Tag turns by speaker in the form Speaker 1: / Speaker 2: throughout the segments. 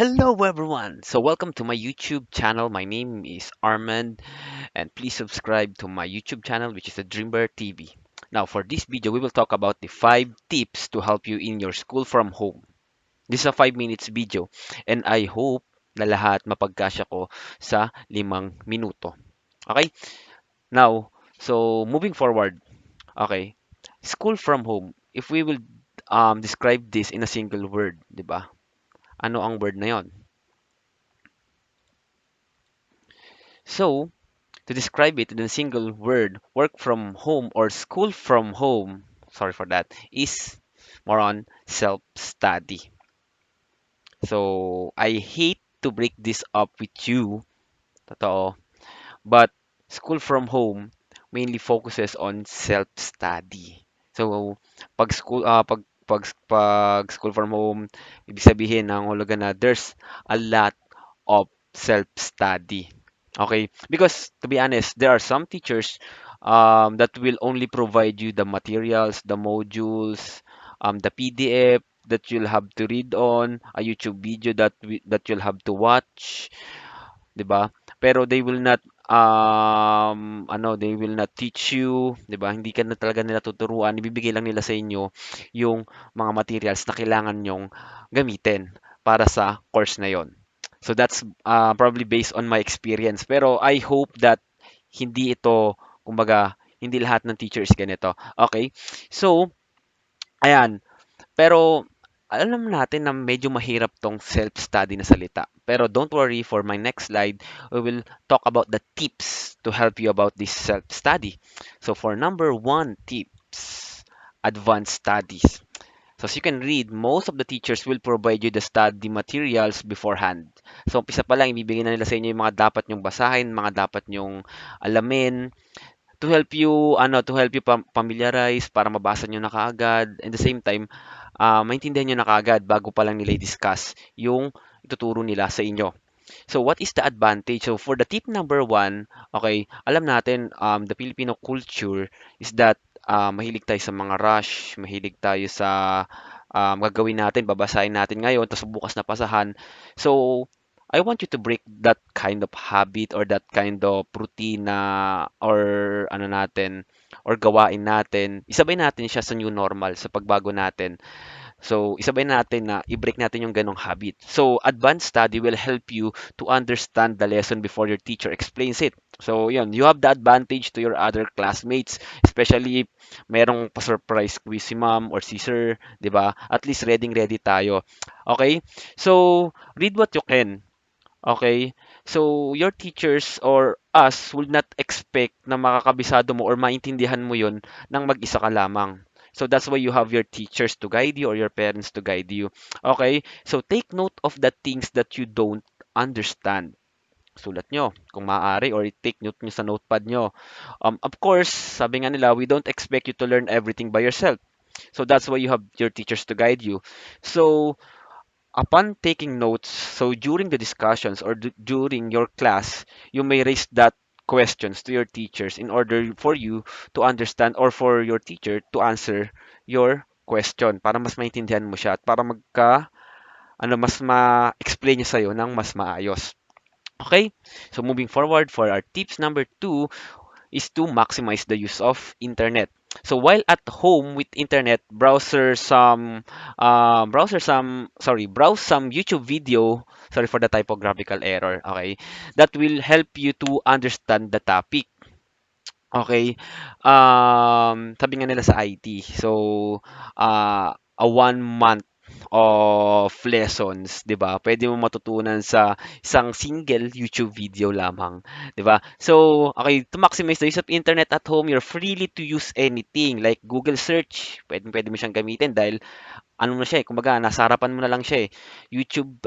Speaker 1: Hello everyone. So welcome to my YouTube channel. My name is Armand and please subscribe to my YouTube channel which is the Dreambear TV. Now for this video we will talk about the 5 tips to help you in your school from home. This is a 5 minutes video and I hope na lahat mapagkasya ko sa 5 minuto. Okay? Now, so moving forward, okay. School from home. If we will describe this in a single word, 'di ba? Ano ang word na 'yon? So, to describe it in a single word, work from home or school from home, sorry for that, is more on self-study. So, I hate to break this up with you, totoo, but school from home mainly focuses on self-study. So, pag school from home, ibig sabihin ng hulugan na there's a lot of self-study. Okay? Because to be honest, there are some teachers that will only provide you the materials, the modules, the PDF that you'll have to read on, a YouTube video that you'll have to watch, 'di ba? Pero they will not they will not teach you, 'di ba? Hindi ka na talaga nila tuturuan, ibibigay lang nila sa inyo yung mga materials na kailangan nyong gamitin para sa course na yon. So that's probably based on my experience. Pero I hope that hindi ito, kumbaga, hindi lahat ng teachers ganito. Okay? So, ayan. Pero alam natin na medyo mahirap tong self-study na salita. Pero don't worry, for my next slide, we will talk about the tips to help you about this self-study. So for number one tips, advanced studies. So as you can read, most of the teachers will provide you the study materials beforehand. So umpisa pa lang, ibibigay na nila sa inyo yung mga dapat nyong basahin, mga dapat nyong alamin, to help you familiarize para mabasa nyo na kaagad. And the same time, maintindihan nyo na kaagad bago pa lang nila i-discuss yung ituturo nila sa inyo. So what is the advantage? So for the tip number one, okay, alam natin the Filipino culture is that mahilig tayo sa mga rush, mahilig tayo sa gagawin natin, babasahin natin ngayon, tapos bukas na pasahan. So I want you to break that kind of habit or that kind of routine na or ano natin or gawain natin. Isabay natin siya sa new normal, sa pagbago natin. So, isabay natin na i-break natin yung ganong habit. So, advanced study will help you to understand the lesson before your teacher explains it. So, yun, you have the advantage to your other classmates, especially if merong pa-surprise quiz si ma'am or si sir, di ba? At least ready tayo. Okay? So, read what you can. Okay? So, your teachers or us will not expect na makakabisado mo or maintindihan mo yun nang mag-isa ka lamang. So, that's why you have your teachers to guide you or your parents to guide you. Okay? So, take note of the things that you don't understand. Sulat nyo kung maaari or take note nyo sa notepad nyo. Of course, sabi nga nila, we don't expect you to learn everything by yourself. So, that's why you have your teachers to guide you. So, upon taking notes, so during the discussions or during your class, you may raise that questions to your teachers in order for you to understand or for your teacher to answer your question para mas maintindihan mo siya at para mas ma-explain niya sa'yo ng mas maayos. Okay? So moving forward for our tips number two, is to maximize the use of internet. So while at home with internet, browse some YouTube video. Sorry for the typographical error. Okay, that will help you to understand the topic. Okay, sabi nga nila sa IT. So a 1 month of lessons, 'di ba? Pwede mo matutunan sa isang single YouTube video lamang, 'di ba? So, okay, to maximize the use of internet at home, you're freely to use anything like Google search. Pwede mo siyang gamitin dahil ano na siya eh, kumbaga nasa harapan mo na lang siya eh. YouTube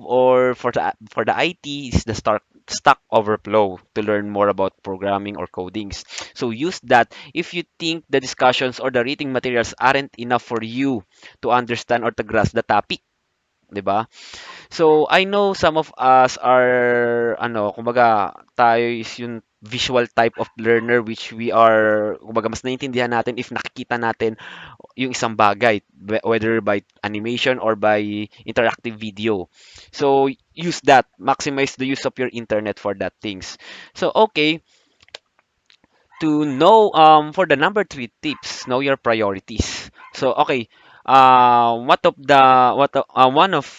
Speaker 1: or for the IT is the Stack Overflow to learn more about programming or codings. So use that if you think the discussions or the reading materials aren't enough for you to understand or to grasp the topic, 'di ba? So, I know some of us are, kumbaga, tayo is yung visual type of learner which we are, kumbaga, mas naiintindihan natin if nakikita natin yung isang bagay, whether by animation or by interactive video. So, use that. Maximize the use of your internet for that things. So, okay, to know for the number three tips, know your priorities. So okay, one of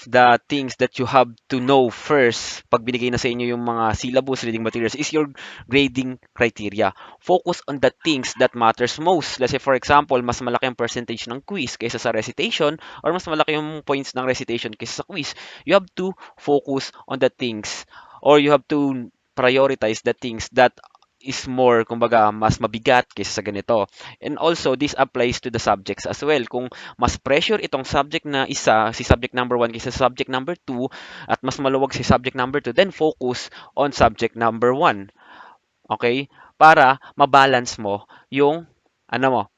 Speaker 1: the things that you have to know first pag binigay na sa inyo yung mga syllabus reading materials is your grading criteria. Focus on the things that matters most. Let's say for example, mas malaki ang percentage ng quiz kaysa sa recitation or mas malaki yung points ng recitation kaysa sa quiz. You have to focus on the things or you have to prioritize the things that is more, kumbaga, mas mabigat kaysa sa ganito. And also, this applies to the subjects as well. Kung mas pressure itong subject na isa, si subject number one kaysa sa subject number two, at mas maluwag si subject number two, then focus on subject number one. Okay? Para mabalance mo yung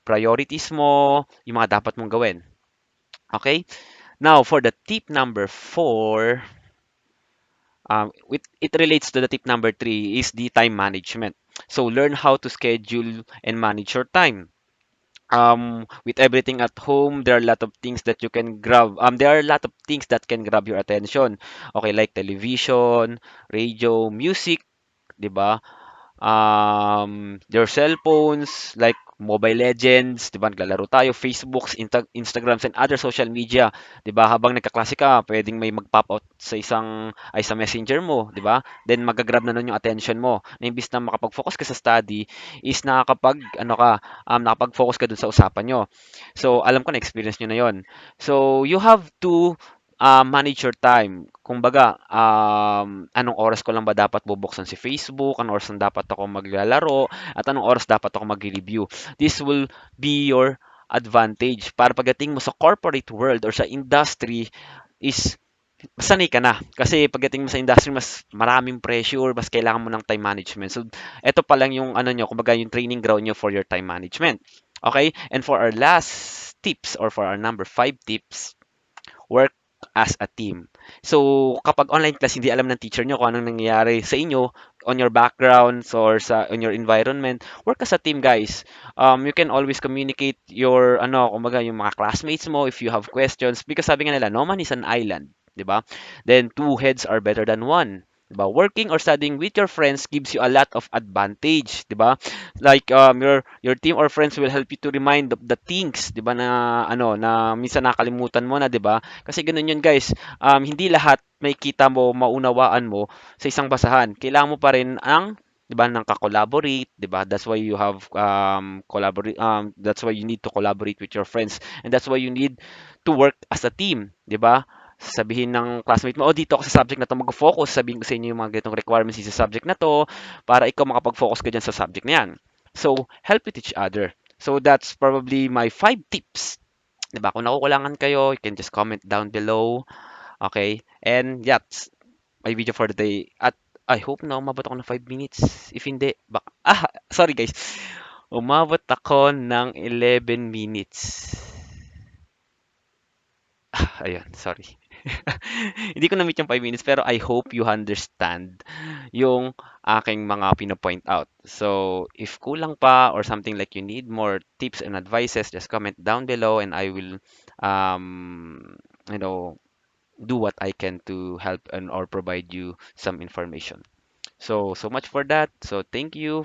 Speaker 1: priorities mo, yung mga dapat mong gawin. Okay? Now, for the tip number 4, it relates to the tip number 3 is the time management. So learn how to schedule and manage your time. With everything at home, there are a lot of things that you can grab. There are a lot of things that can grab your attention. Okay, like television, radio, music, 'di ba? Your cell phones, like Mobile Legends, 'di ba? Naglalaro tayo, Facebooks, Instagrams, and other social media, 'di ba? Habang nagkaklase ka, pwedeng may mag-pop out sa messenger mo, 'di ba? Then magagrab na nun yung attention mo. Na imbis na makapag-focus ka sa study, is nakapag-focus ka dun sa usapan nyo. So, alam ko na experience nyo na yon. So, you have to manage your time. Kumbaga, anong oras ko lang ba dapat bubuksan si Facebook, anong oras lang dapat ako maglalaro, at anong oras dapat ako mag-review. This will be your advantage para pagdating mo sa corporate world or sa industry is sanay ka na. Kasi pagdating mo sa industry, mas maraming pressure, mas kailangan mo ng time management. So, eto pa lang yung kumbaga yung training ground nyo for your time management. Okay? And for our last tips or for our number 5 tips, work as a team. So, kapag online class, hindi alam ng teacher nyo kung anong nangyayari sa inyo, on your backgrounds or on your environment, work as a team, guys. You can always communicate your, kumbaga, yung mga classmates mo if you have questions. Because sabi nga nila, no man is an island. 'Di ba? Then, two heads are better than one. 'Di ba? Working or studying with your friends gives you a lot of advantage. 'Di ba? Like your team or friends will help you to remind of the things, 'di ba, na minsan nakalimutan mo na, 'di ba? Kasi ganun 'yun, guys. Hindi lahat may kita mo, maunawaan mo sa isang basahan. Kailangan mo pa rin ang 'di ba nang ka-collaborate, 'di ba? That's why you have collaborate that's why you need to collaborate with your friends and that's why you need to work as a team, 'di ba? Sabihin ng classmate mo, oh, dito ako sa subject na to mag-focus. Sabihin ko sa inyo yung mga ganitong requirements sa subject na to para ikaw makapag-focus ka dyan sa subject na yan. So, help with each other. So, that's probably my 5 tips. Diba? Kung nakukulangan kayo, you can just comment down below. Okay? And yeah, that's my video for the day. At I hope na umabot ako ng 5 minutes. If hindi, sorry guys. Umabot ako ng 11 minutes. Ayun, sorry. Hindi ko na-meet yung 5 minutes pero I hope you understand yung aking mga pino-point out. So, if kulang pa or something like you need more tips and advices, just comment down below and I will um you know do what I can to help and or provide you some information. So much for that. So, thank you